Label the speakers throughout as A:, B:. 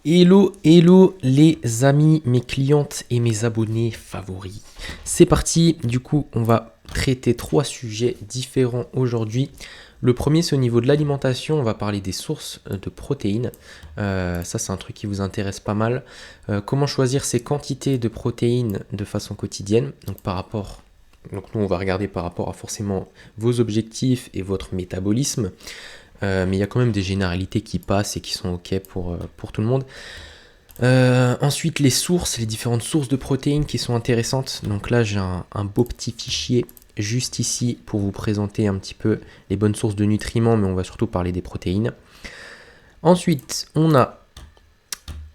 A: Hello, hello les amis, mes clientes et mes abonnés favoris. C'est parti, du coup on va traiter 3 sujets différents aujourd'hui. Le premier c'est au niveau de l'alimentation, on va parler des sources de protéines. Ça c'est un truc qui vous intéresse pas mal. Comment choisir ces quantités de protéines de façon quotidienne, donc nous on va regarder par rapport à forcément vos objectifs et votre métabolisme. Mais il y a quand même des généralités qui passent et qui sont ok pour tout le monde. Ensuite, les différentes sources de protéines qui sont intéressantes. Donc là, j'ai un beau petit fichier juste ici pour vous présenter un petit peu les bonnes sources de nutriments, mais on va surtout parler des protéines. Ensuite, on a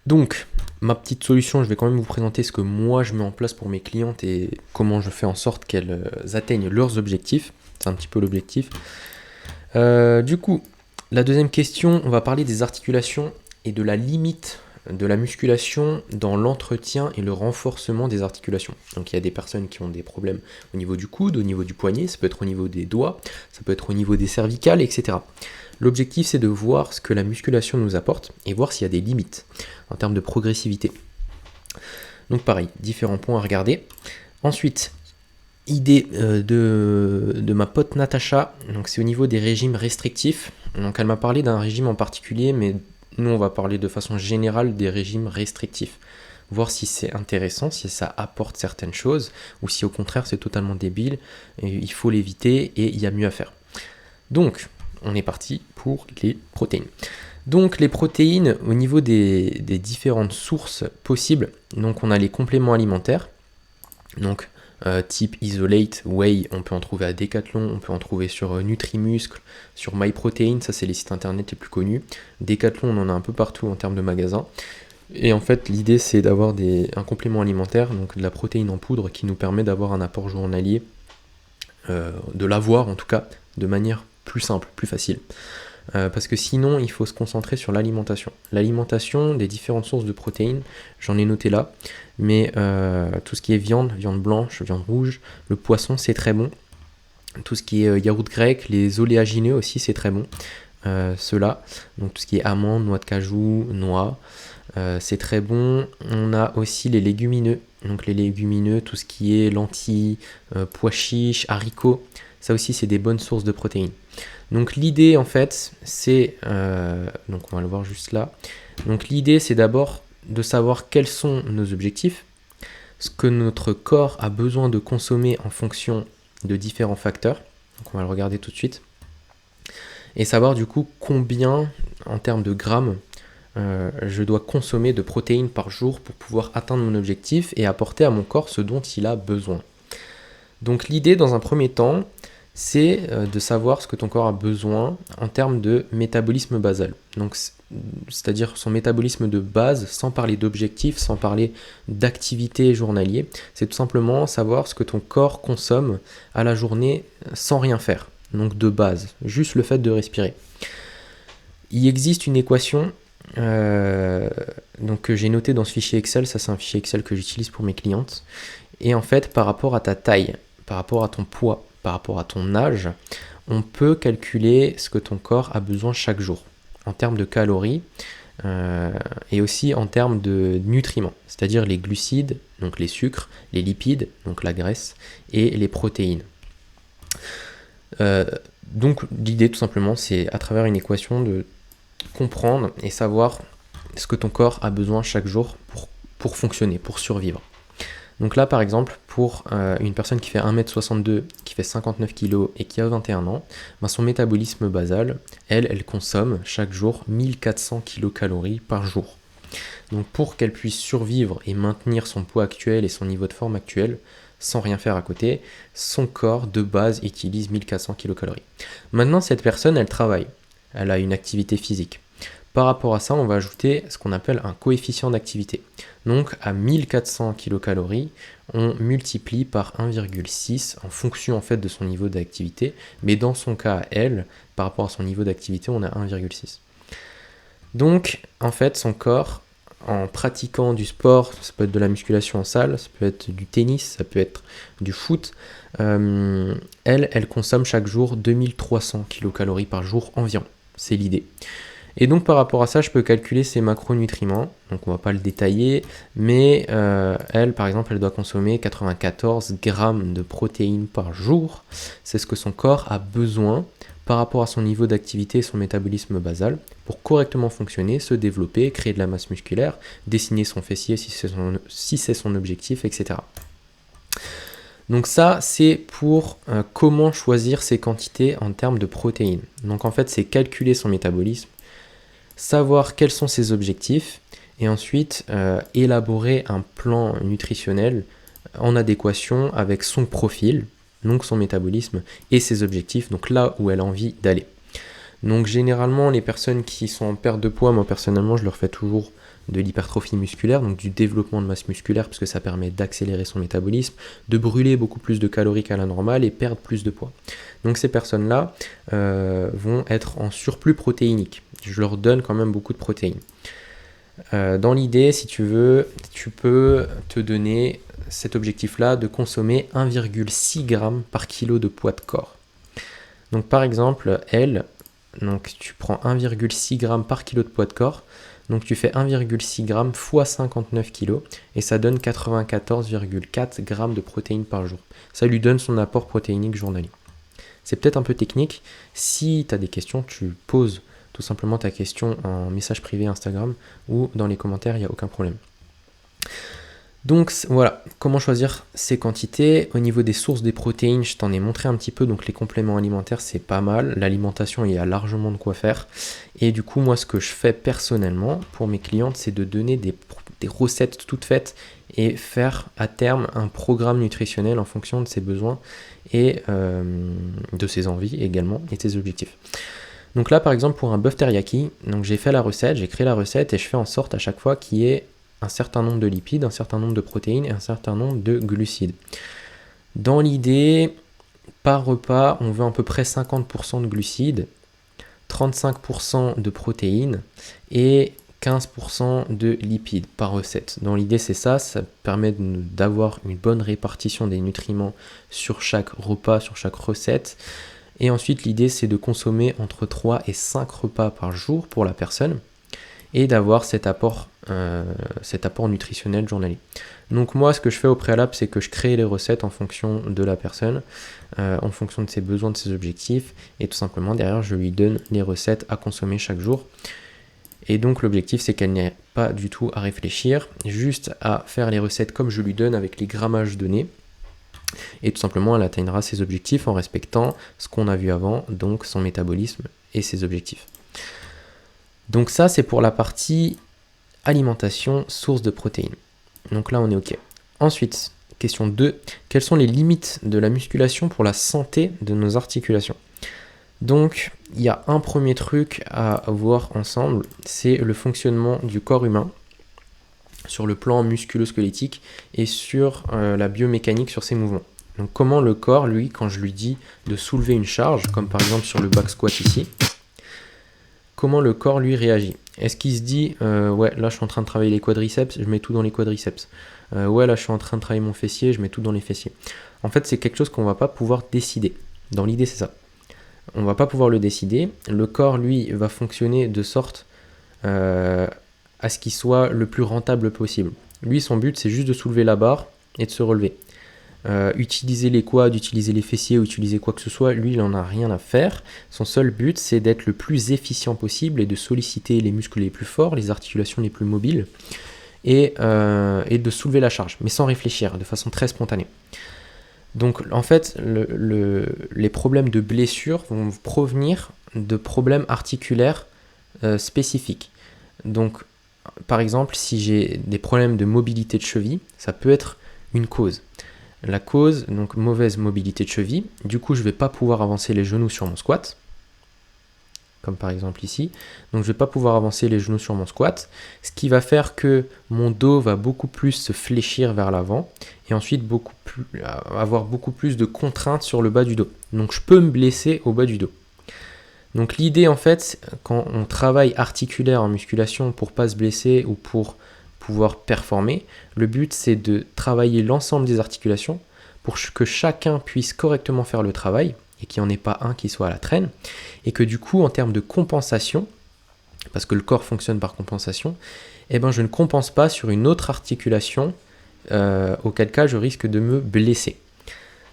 A: donc ma petite solution. Je vais quand même vous présenter ce que moi je mets en place pour mes clientes et comment je fais en sorte qu'elles atteignent leurs objectifs. C'est un petit peu l'objectif. Du coup, la deuxième question, on va parler des articulations et de la limite de la musculation dans l'entretien et le renforcement des articulations. Donc il y a des personnes qui ont des problèmes au niveau du coude, au niveau du poignet, ça peut être au niveau des doigts, ça peut être au niveau des cervicales, etc. L'objectif c'est de voir ce que la musculation nous apporte et voir s'il y a des limites en termes de progressivité. Donc pareil, différents points à regarder. Ensuite, idée de ma pote Natacha, donc c'est au niveau des régimes restrictifs. Donc elle m'a parlé d'un régime en particulier, mais nous on va parler de façon générale des régimes restrictifs. Voir si c'est intéressant, si ça apporte certaines choses, ou si au contraire c'est totalement débile, et il faut l'éviter et il y a mieux à faire. Donc, on est parti pour les protéines. Donc les protéines, au niveau des différentes sources possibles, donc on a les compléments alimentaires, donc type Isolate, Whey, on peut en trouver à Decathlon, on peut en trouver sur Nutrimuscle, sur MyProtein, ça c'est les sites internet les plus connus. Decathlon, on en a un peu partout en termes de magasins. Et en fait, l'idée c'est d'avoir un complément alimentaire, donc de la protéine en poudre qui nous permet d'avoir un apport journalier, de l'avoir en tout cas, de manière plus simple, plus facile. Parce que sinon, il faut se concentrer sur l'alimentation. L'alimentation des différentes sources de protéines, j'en ai noté là, mais tout ce qui est viande blanche, viande rouge, le poisson, c'est très bon. Tout ce qui est yaourt grec, les oléagineux aussi, c'est très bon. Ceux-là, donc tout ce qui est amandes, noix de cajou, noix, c'est très bon. On a aussi les légumineux, donc les légumineux, tout ce qui est lentilles, pois chiches, haricots, ça aussi, c'est des bonnes sources de protéines. Donc l'idée en fait, donc on va le voir juste là. Donc l'idée c'est d'abord de savoir quels sont nos objectifs, ce que notre corps a besoin de consommer en fonction de différents facteurs. Donc on va le regarder tout de suite. Et savoir du coup combien en termes de grammes je dois consommer de protéines par jour pour pouvoir atteindre mon objectif et apporter à mon corps ce dont il a besoin. Donc l'idée dans un premier temps, c'est de savoir ce que ton corps a besoin en termes de métabolisme basal. Donc, c'est-à-dire son métabolisme de base, sans parler d'objectifs, sans parler d'activité journalier. C'est tout simplement savoir ce que ton corps consomme à la journée sans rien faire. Donc de base, juste le fait de respirer. Il existe une équation donc, que j'ai notée dans ce fichier Excel. Ça, c'est un fichier Excel que j'utilise pour mes clientes. Et en fait, par rapport à ta taille, par rapport à ton poids, par rapport à ton âge, on peut calculer ce que ton corps a besoin chaque jour en termes de calories et aussi en termes de nutriments, c'est-à-dire les glucides, donc les sucres, les lipides, donc la graisse, et les protéines. Donc l'idée tout simplement, c'est à travers une équation de comprendre et savoir ce que ton corps a besoin chaque jour pour fonctionner, pour survivre. Donc là, par exemple, pour une personne qui fait 1m62, qui fait 59 kg et qui a 21 ans, son métabolisme basal, elle consomme chaque jour 1400 kcal par jour. Donc pour qu'elle puisse survivre et maintenir son poids actuel et son niveau de forme actuel, sans rien faire à côté, son corps de base utilise 1400 kcal. Maintenant, cette personne, elle travaille, elle a une activité physique. Par rapport à ça, on va ajouter ce qu'on appelle un coefficient d'activité. Donc à 1400 kcal, on multiplie par 1,6 en fonction en fait de son niveau d'activité. Mais dans son cas, elle, par rapport à son niveau d'activité, on a 1,6. Donc en fait, son corps, en pratiquant du sport, ça peut être de la musculation en salle, ça peut être du tennis, ça peut être du foot, elle consomme chaque jour 2300 kcal par jour environ. C'est l'idée. Et donc par rapport à ça, je peux calculer ses macronutriments. Donc on va pas le détailler, mais elle, par exemple, elle doit consommer 94 grammes de protéines par jour. C'est ce que son corps a besoin par rapport à son niveau d'activité et son métabolisme basal pour correctement fonctionner, se développer, créer de la masse musculaire, dessiner son fessier si c'est son objectif, etc. Donc ça, c'est pour comment choisir ses quantités en termes de protéines. Donc en fait, c'est calculer son métabolisme, savoir quels sont ses objectifs, et ensuite élaborer un plan nutritionnel en adéquation avec son profil, donc son métabolisme et ses objectifs, donc là où elle a envie d'aller. Donc généralement, les personnes qui sont en perte de poids, moi personnellement, je leur fais toujours de l'hypertrophie musculaire, donc du développement de masse musculaire, parce que ça permet d'accélérer son métabolisme, de brûler beaucoup plus de calories qu'à la normale et perdre plus de poids. Donc ces personnes-là vont être en surplus protéinique. Je leur donne quand même beaucoup de protéines. Dans l'idée, si tu veux, tu peux te donner cet objectif-là de consommer 1,6 g par kilo de poids de corps. Donc par exemple, donc tu prends 1,6 g par kilo de poids de corps, donc tu fais 1,6 g x 59 kg et ça donne 94,4 g de protéines par jour. Ça lui donne son apport protéinique journalier. C'est peut-être un peu technique. Si tu as des questions, tu poses tout simplement ta question en message privé Instagram ou dans les commentaires, il n'y a aucun problème. Donc voilà, comment choisir ces quantités. Au niveau des sources des protéines, je t'en ai montré un petit peu, donc les compléments alimentaires c'est pas mal, l'alimentation il y a largement de quoi faire. Et du coup moi ce que je fais personnellement pour mes clientes c'est de donner des recettes toutes faites et faire à terme un programme nutritionnel en fonction de ses besoins et de ses envies également et de ses objectifs. Donc là par exemple pour un bœuf teriyaki, donc j'ai fait la recette, j'ai créé la recette et je fais en sorte à chaque fois qu'il y ait un certain nombre de lipides, un certain nombre de protéines et un certain nombre de glucides. Dans l'idée, par repas, on veut à peu près 50% de glucides, 35% de protéines et 15% de lipides par recette. Dans l'idée, c'est ça permet d'avoir une bonne répartition des nutriments sur chaque repas, sur chaque recette. Et ensuite, l'idée, c'est de consommer entre 3 et 5 repas par jour pour la personne et d'avoir cet apport nutritionnel journalier. Donc moi, ce que je fais au préalable, c'est que je crée les recettes en fonction de la personne, en fonction de ses besoins, de ses objectifs, et tout simplement derrière, je lui donne les recettes à consommer chaque jour. Et donc l'objectif, c'est qu'elle n'ait pas du tout à réfléchir, juste à faire les recettes comme je lui donne avec les grammages donnés. Et tout simplement, elle atteindra ses objectifs en respectant ce qu'on a vu avant, donc son métabolisme et ses objectifs. Donc ça, c'est pour la partie alimentation, source de protéines. Donc là, on est OK. Ensuite, question 2. Quelles sont les limites de la musculation pour la santé de nos articulations ? Donc, il y a un premier truc à voir ensemble, c'est le fonctionnement du corps humain sur le plan musculo-squelettique et sur la biomécanique sur ses mouvements. Donc comment le corps, lui, quand je lui dis de soulever une charge, comme par exemple sur le back squat ici, comment le corps lui réagit. Est-ce qu'il se dit ouais là je suis en train de travailler les quadriceps, je mets tout dans les quadriceps. Ouais là je suis en train de travailler mon fessier, je mets tout dans les fessiers. En fait c'est quelque chose qu'on va pas pouvoir décider. Dans l'idée c'est ça. On va pas pouvoir le décider. Le corps lui va fonctionner de sorte à ce qu'il soit le plus rentable possible. Lui son but c'est juste de soulever la barre et de se relever. Utiliser les quads, utiliser les fessiers ou utiliser quoi que ce soit, lui il en a rien à faire. Son seul but c'est d'être le plus efficient possible et de solliciter les muscles les plus forts, les articulations les plus mobiles et de soulever la charge, mais sans réfléchir, de façon très spontanée. Donc en fait les problèmes de blessure vont provenir de problèmes articulaires spécifiques. Donc par exemple si j'ai des problèmes de mobilité de cheville, ça peut être une cause. La cause, donc mauvaise mobilité de cheville, du coup je ne vais pas pouvoir avancer les genoux sur mon squat, comme par exemple ici, donc je ne vais pas pouvoir avancer les genoux sur mon squat, ce qui va faire que mon dos va beaucoup plus se fléchir vers l'avant, et ensuite avoir beaucoup plus de contraintes sur le bas du dos. Donc je peux me blesser au bas du dos. Donc l'idée en fait, quand on travaille articulaire en musculation pour ne pas se blesser ou pour pouvoir performer, le but c'est de travailler l'ensemble des articulations pour que chacun puisse correctement faire le travail et qu'il n'y en ait pas un qui soit à la traîne et que du coup en termes de compensation, parce que le corps fonctionne par compensation, eh ben je ne compense pas sur une autre articulation, auquel cas je risque de me blesser.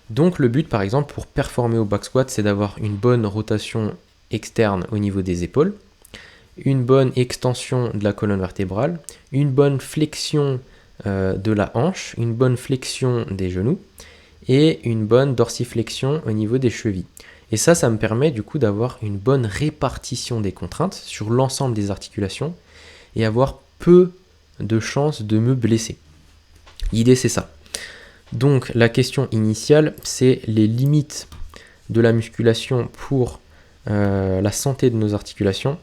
A: Donc le but par exemple pour performer au back squat, c'est d'avoir une bonne rotation externe au niveau des épaules, une bonne extension de la colonne vertébrale, une bonne flexion de la hanche, une bonne flexion des genoux et une bonne dorsiflexion au niveau des chevilles. Et ça me permet du coup d'avoir une bonne répartition des contraintes sur l'ensemble des articulations et avoir peu de chances de me blesser. L'idée c'est ça. Donc la question initiale, c'est les limites de la musculation pour la santé de nos articulations.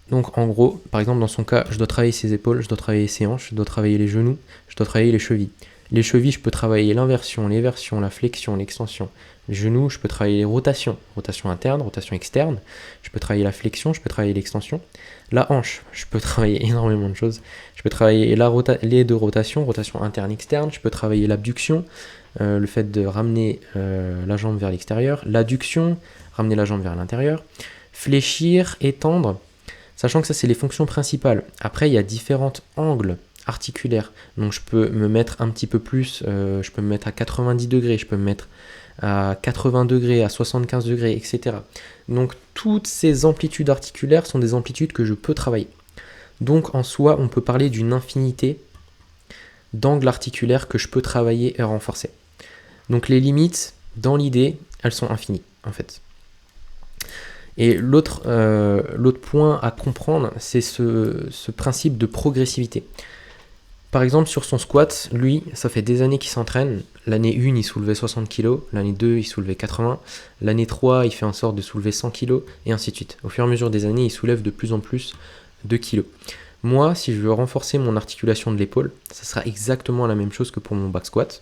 A: Donc en gros, par exemple dans son cas, je dois travailler ses épaules, je dois travailler ses hanches, je dois travailler les genoux, je dois travailler les chevilles. Les chevilles, je peux travailler l'inversion, l'éversion, la flexion, l'extension. Les genoux, je peux travailler les rotations, rotation interne, rotation externe. Je peux travailler la flexion, je peux travailler l'extension. La hanche, je peux travailler énormément de choses. Je peux travailler les deux rotations, rotation interne, externe. Je peux travailler l'abduction, le fait de ramener la jambe vers l'extérieur. L'adduction, ramener la jambe vers l'intérieur. Fléchir, étendre. Sachant que ça, c'est les fonctions principales. Après, il y a différents angles articulaires. Donc, je peux me mettre un petit peu plus, je peux me mettre à 90 degrés, je peux me mettre à 80 degrés, à 75 degrés, etc. Donc, toutes ces amplitudes articulaires sont des amplitudes que je peux travailler. Donc, en soi, on peut parler d'une infinité d'angles articulaires que je peux travailler et renforcer. Donc, les limites, dans l'idée, elles sont infinies, en fait. Et l'autre point à comprendre, c'est ce principe de progressivité. Par exemple, sur son squat, lui, ça fait des années qu'il s'entraîne. L'année 1, il soulevait 60 kg. L'année 2, il soulevait 80. L'année 3, il fait en sorte de soulever 100 kg. Et ainsi de suite. Au fur et à mesure des années, il soulève de plus en plus de kilos. Moi, si je veux renforcer mon articulation de l'épaule, ça sera exactement la même chose que pour mon back squat.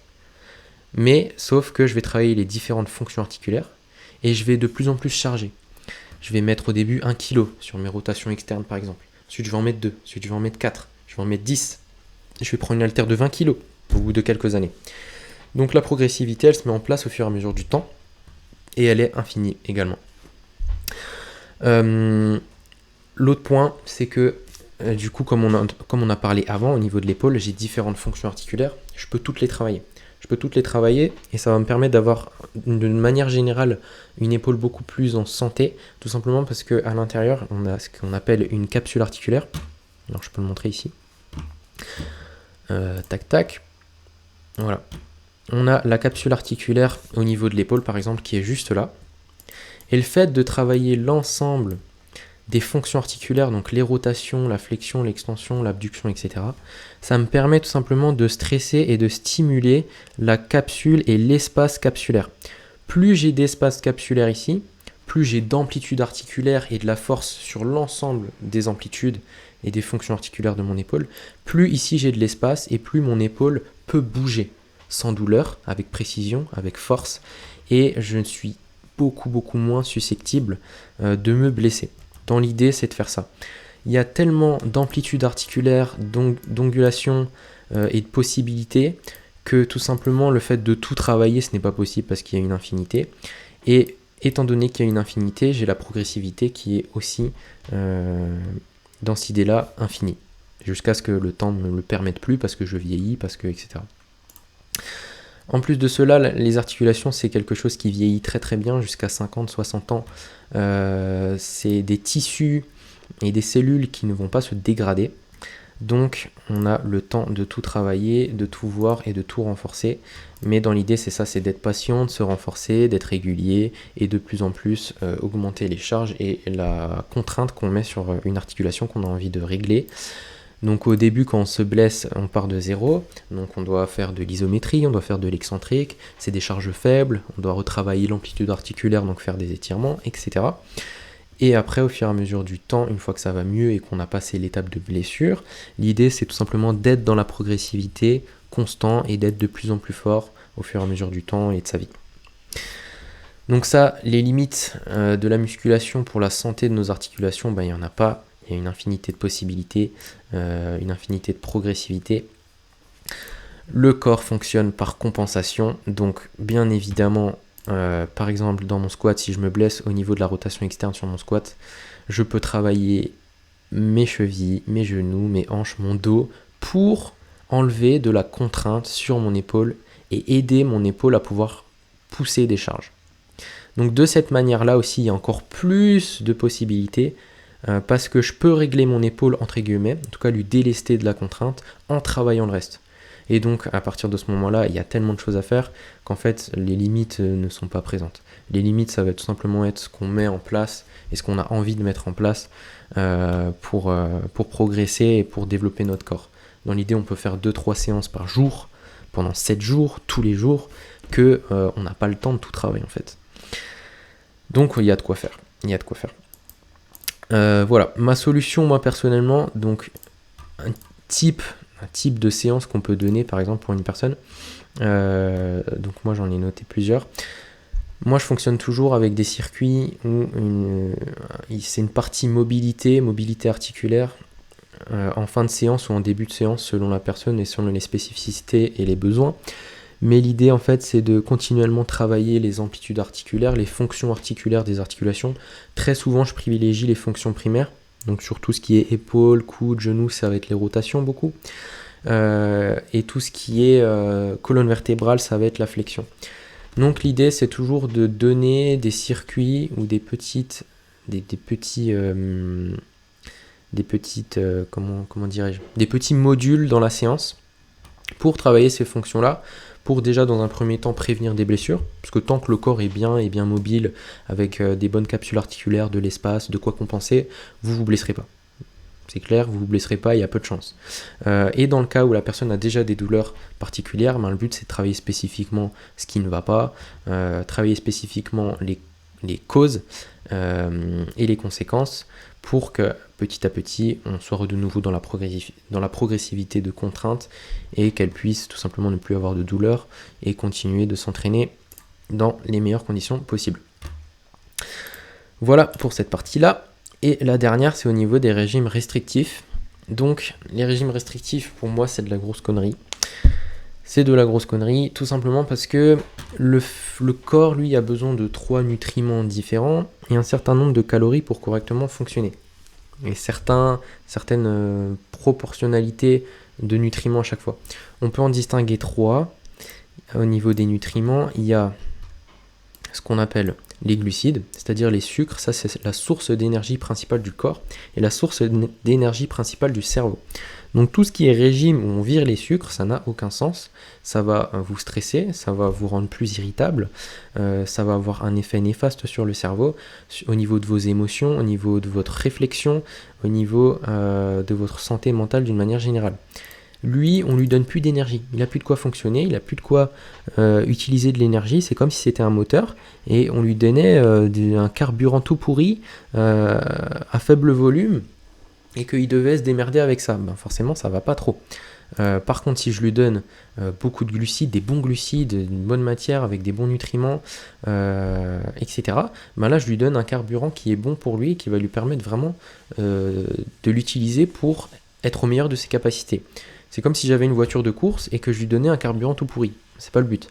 A: Mais, sauf que je vais travailler les différentes fonctions articulaires. Et je vais de plus en plus charger. Je vais mettre au début 1 kg sur mes rotations externes, par exemple. Ensuite, je vais en mettre 2. Ensuite, je vais en mettre 4. Je vais en mettre 10. Je vais prendre une haltère de 20 kg au bout de quelques années. Donc la progressivité, elle se met en place au fur et à mesure du temps. Et elle est infinie également. L'autre point, c'est que du coup, comme on a parlé avant, au niveau de l'épaule, j'ai différentes fonctions articulaires. Je peux toutes les travailler. Et ça va me permettre d'avoir, d'une manière générale, une épaule beaucoup plus en santé. Tout simplement parce qu'à l'intérieur, on a ce qu'on appelle une capsule articulaire. Alors je peux le montrer ici. Tac tac, voilà, on a la capsule articulaire au niveau de l'épaule par exemple qui est juste là, et le fait de travailler l'ensemble des fonctions articulaires, donc les rotations, la flexion, l'extension, l'abduction, etc., ça me permet tout simplement de stresser et de stimuler la capsule et l'espace capsulaire. Plus j'ai d'espace capsulaire ici, plus j'ai d'amplitude articulaire et de la force sur l'ensemble des amplitudes et des fonctions articulaires de mon épaule, plus ici j'ai de l'espace et plus mon épaule peut bouger sans douleur, avec précision, avec force, et je suis beaucoup moins susceptible de me blesser. Dans l'idée, c'est de faire ça. Il y a tellement d'amplitude articulaire, d'ongulation et de possibilités que tout simplement le fait de tout travailler, ce n'est pas possible parce qu'il y a une infinité. Et étant donné qu'il y a une infinité, j'ai la progressivité qui est aussi dans cette idée-là infinie, jusqu'à ce que le temps ne me le permette plus parce que je vieillis, parce que etc. En plus de cela, les articulations, c'est quelque chose qui vieillit très bien jusqu'à 50-60 ans. C'est des tissus et des cellules qui ne vont pas se dégrader. Donc on a le temps de tout travailler, de tout voir et de tout renforcer. Mais dans l'idée, c'est ça, c'est d'être patient, de se renforcer, d'être régulier et de plus en plus augmenter les charges et la contrainte qu'on met sur une articulation qu'on a envie de régler. Donc au début, quand on se blesse, on part de zéro. Donc on doit faire de l'isométrie, on doit faire de l'excentrique, c'est des charges faibles, on doit retravailler l'amplitude articulaire, donc faire des étirements, etc. Et après, au fur et à mesure du temps, une fois que ça va mieux et qu'on a passé l'étape de blessure, l'idée c'est tout simplement d'être dans la progressivité constant et d'être de plus en plus fort au fur et à mesure du temps et de sa vie. Donc ça, les limites de la musculation pour la santé de nos articulations, il n'y en a pas. Il y a une infinité de possibilités, une infinité de progressivité. Le corps fonctionne par compensation, donc bien évidemment, par exemple dans mon squat, si je me blesse au niveau de la rotation externe sur mon squat, Je peux travailler mes chevilles, mes genoux, mes hanches, mon dos pour enlever de la contrainte sur mon épaule et aider mon épaule à pouvoir pousser des charges. Donc de cette manière-là aussi, il y a encore plus de possibilités parce que je peux régler mon épaule entre guillemets, en tout cas lui délester de la contrainte en travaillant le reste. Et donc à partir de ce moment-là, il y a tellement de choses à faire qu'en fait les limites ne sont pas présentes. Les limites, ça va tout simplement être ce qu'on met en place et ce qu'on a envie de mettre en place pour progresser et pour développer notre corps. Dans l'idée, on peut faire 2-3 séances par jour, pendant 7 jours, tous les jours, on n'a pas le temps de tout travailler en fait. Donc il y a de quoi faire. Voilà, ma solution, moi personnellement, donc un type de séance qu'on peut donner par exemple pour une personne. Donc moi j'en ai noté plusieurs. Moi je fonctionne toujours avec des circuits où c'est une partie mobilité articulaire en fin de séance ou en début de séance selon la personne et selon les spécificités et les besoins. Mais l'idée en fait c'est de continuellement travailler les amplitudes articulaires, les fonctions articulaires des articulations. Très souvent je privilégie les fonctions primaires, donc sur tout ce qui est épaules, coudes, genoux, ça va être les rotations beaucoup. Et tout ce qui est colonne vertébrale, ça va être la flexion. Donc l'idée c'est toujours de donner des circuits ou des petits modules dans la séance pour travailler ces fonctions-là, pour déjà dans un premier temps prévenir des blessures, parce que tant que le corps est bien mobile, avec des bonnes capsules articulaires, de l'espace, de quoi compenser, vous ne vous blesserez pas. C'est clair, vous ne vous blesserez pas, il y a peu de chance. Et dans le cas où la personne a déjà des douleurs particulières, le but c'est de travailler spécifiquement ce qui ne va pas, travailler spécifiquement les causes et les conséquences pour que petit à petit on soit de nouveau dans la progressivité de contrainte et qu'elle puisse tout simplement ne plus avoir de douleur et continuer de s'entraîner dans les meilleures conditions possibles. Voilà pour cette partie-là. Et la dernière, c'est au niveau des régimes restrictifs. Donc, les régimes restrictifs, pour moi, c'est de la grosse connerie. C'est de la grosse connerie, tout simplement parce que le corps, lui, a besoin de 3 nutriments différents et un certain nombre de calories pour correctement fonctionner. Et certaines proportionnalités de nutriments à chaque fois. On peut en distinguer 3. Au niveau des nutriments, il y a ce qu'on appelle les glucides, c'est-à-dire les sucres. Ça c'est la source d'énergie principale du corps et la source d'énergie principale du cerveau. Donc tout ce qui est régime où on vire les sucres, ça n'a aucun sens. Ça va vous stresser, ça va vous rendre plus irritable, ça va avoir un effet néfaste sur le cerveau, au niveau de vos émotions, au niveau de votre réflexion, au niveau de votre santé mentale d'une manière générale. Lui, on lui donne plus d'énergie, il n'a plus de quoi fonctionner, il n'a plus de quoi utiliser de l'énergie, c'est comme si c'était un moteur, et on lui donnait un carburant tout pourri, à faible volume, et qu'il devait se démerder avec ça. Forcément, ça va pas trop. Par contre, si je lui donne beaucoup de glucides, des bons glucides, une bonne matière avec des bons nutriments, etc., là, je lui donne un carburant qui est bon pour lui, et qui va lui permettre vraiment de l'utiliser pour être au meilleur de ses capacités. C'est comme si j'avais une voiture de course et que je lui donnais un carburant tout pourri. C'est pas le but.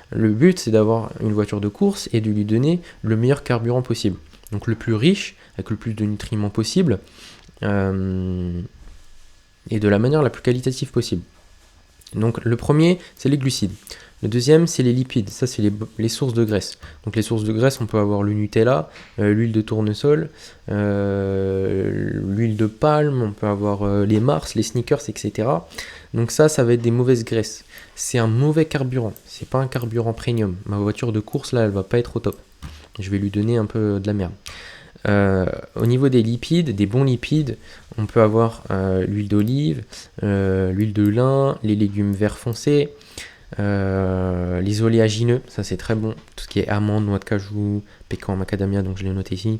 A: Le but, c'est d'avoir une voiture de course et de lui donner le meilleur carburant possible. Donc le plus riche, avec le plus de nutriments possible, et de la manière la plus qualitative possible. Donc le premier, c'est les glucides. Le deuxième, c'est les lipides. Ça, c'est les sources de graisse. Donc les sources de graisse, on peut avoir le Nutella, l'huile de tournesol, l'huile de palme, on peut avoir les Mars, les Snickers, etc. Donc ça va être des mauvaises graisses. C'est un mauvais carburant. C'est pas un carburant premium. Ma voiture de course, là, elle va pas être au top. Je vais lui donner un peu de la merde. Au niveau des lipides, des bons lipides, on peut avoir l'huile d'olive, l'huile de lin, les légumes verts foncés, les oléagineux, ça c'est très bon, tout ce qui est amandes, noix de cajou, pécan, macadamia, donc je l'ai noté ici.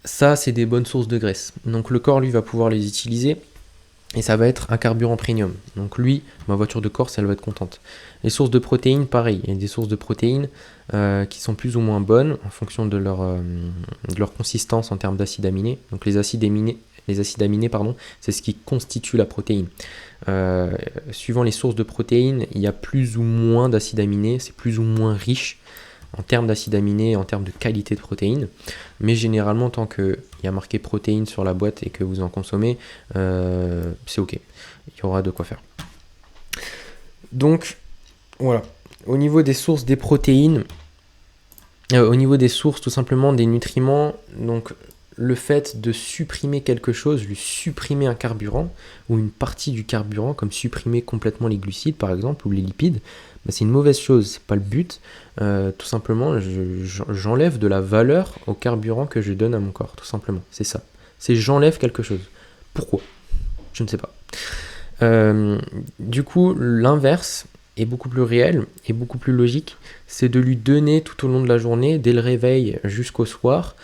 A: Ça c'est des bonnes sources de graisse, donc le corps lui va pouvoir les utiliser et ça va être un carburant premium. Donc lui, ma voiture de course, elle va être contente. Les sources de protéines, pareil, il y a des sources de protéines qui sont plus ou moins bonnes en fonction de leur consistance en termes d'acides aminés. Donc les acides aminés, c'est ce qui constitue la protéine. Suivant les sources de protéines, il y a plus ou moins d'acides aminés, c'est plus ou moins riche. en termes d'acides aminés, en termes de qualité de protéines. Mais généralement, tant qu'il y a marqué protéines sur la boîte et que vous en consommez, c'est ok. Il y aura de quoi faire. Donc, voilà. Au niveau des sources des protéines, au niveau des sources tout simplement des nutriments, donc le fait de supprimer quelque chose, lui supprimer un carburant ou une partie du carburant, comme supprimer complètement les glucides par exemple ou les lipides, bah, c'est une mauvaise chose, c'est pas le but. Tout simplement, j'enlève de la valeur au carburant que je donne à mon corps, tout simplement. C'est ça. C'est j'enlève quelque chose. Pourquoi? Je ne sais pas. Du coup, l'inverse est beaucoup plus réel et beaucoup plus logique, c'est de lui donner tout au long de la journée, dès le réveil jusqu'au soir,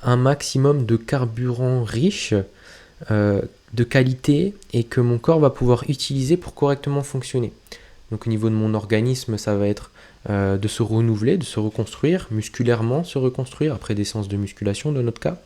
A: un maximum de carburant riche, de qualité, et que mon corps va pouvoir utiliser pour correctement fonctionner. Donc au niveau de mon organisme, ça va être de se renouveler, de se reconstruire, musculairement se reconstruire, après des séances de musculation dans notre cas.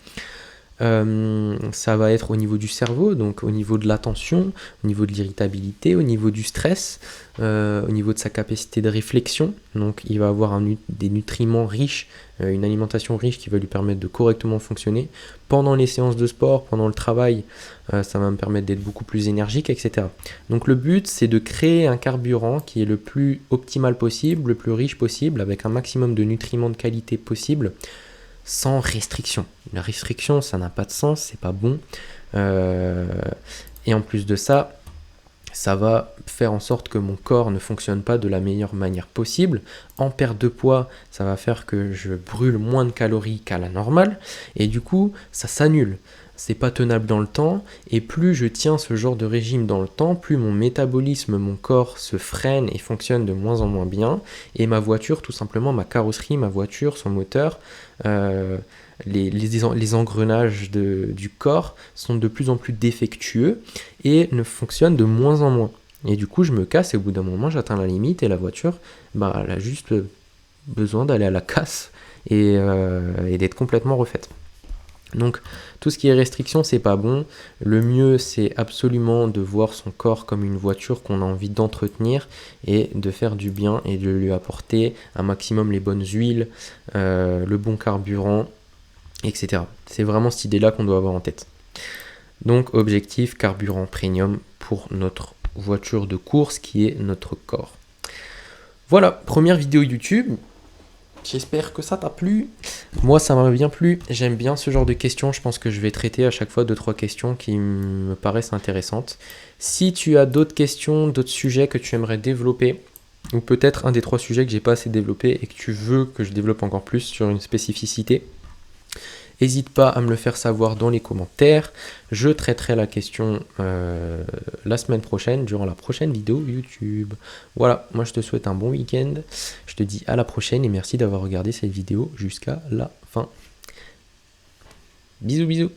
A: Ça va être au niveau du cerveau, donc au niveau de l'attention, au niveau de l'irritabilité, au niveau du stress, au niveau de sa capacité de réflexion. Donc il va avoir des nutriments riches, une alimentation riche qui va lui permettre de correctement fonctionner. Pendant les séances de sport, pendant le travail, ça va me permettre d'être beaucoup plus énergique, etc. Donc le but, c'est de créer un carburant qui est le plus optimal possible, le plus riche possible, avec un maximum de nutriments de qualité possible, sans restriction. La restriction, ça n'a pas de sens, c'est pas bon. Et en plus de ça, ça va faire en sorte que mon corps ne fonctionne pas de la meilleure manière possible. En perte de poids, ça va faire que je brûle moins de calories qu'à la normale. Et du coup, ça s'annule. C'est pas tenable dans le temps, et plus je tiens ce genre de régime dans le temps, plus mon métabolisme, mon corps se freine et fonctionne de moins en moins bien, et ma voiture, tout simplement, ma carrosserie, ma voiture, son moteur, les engrenages du corps sont de plus en plus défectueux et ne fonctionnent de moins en moins. Et du coup, je me casse, et au bout d'un moment, j'atteins la limite, et la voiture, elle a juste besoin d'aller à la casse et d'être complètement refaite. Donc tout ce qui est restriction, c'est pas bon. Le mieux, c'est absolument de voir son corps comme une voiture qu'on a envie d'entretenir et de faire du bien et de lui apporter un maximum les bonnes huiles, le bon carburant, etc. C'est vraiment cette idée-là qu'on doit avoir en tête. Donc objectif, carburant premium pour notre voiture de course qui est notre corps. Voilà, première vidéo YouTube. J'espère que ça t'a plu. Moi, ça m'a bien plu. J'aime bien ce genre de questions. Je pense que je vais traiter à chaque fois 2-3 questions qui me paraissent intéressantes. Si tu as d'autres questions, d'autres sujets que tu aimerais développer, ou peut-être un des 3 sujets que j'ai pas assez développé et que tu veux que je développe encore plus sur une spécificité, n'hésite pas à me le faire savoir dans les commentaires. Je traiterai la question la semaine prochaine, durant la prochaine vidéo YouTube. Voilà, moi je te souhaite un bon week-end. Je te dis à la prochaine et merci d'avoir regardé cette vidéo jusqu'à la fin. Bisous, bisous.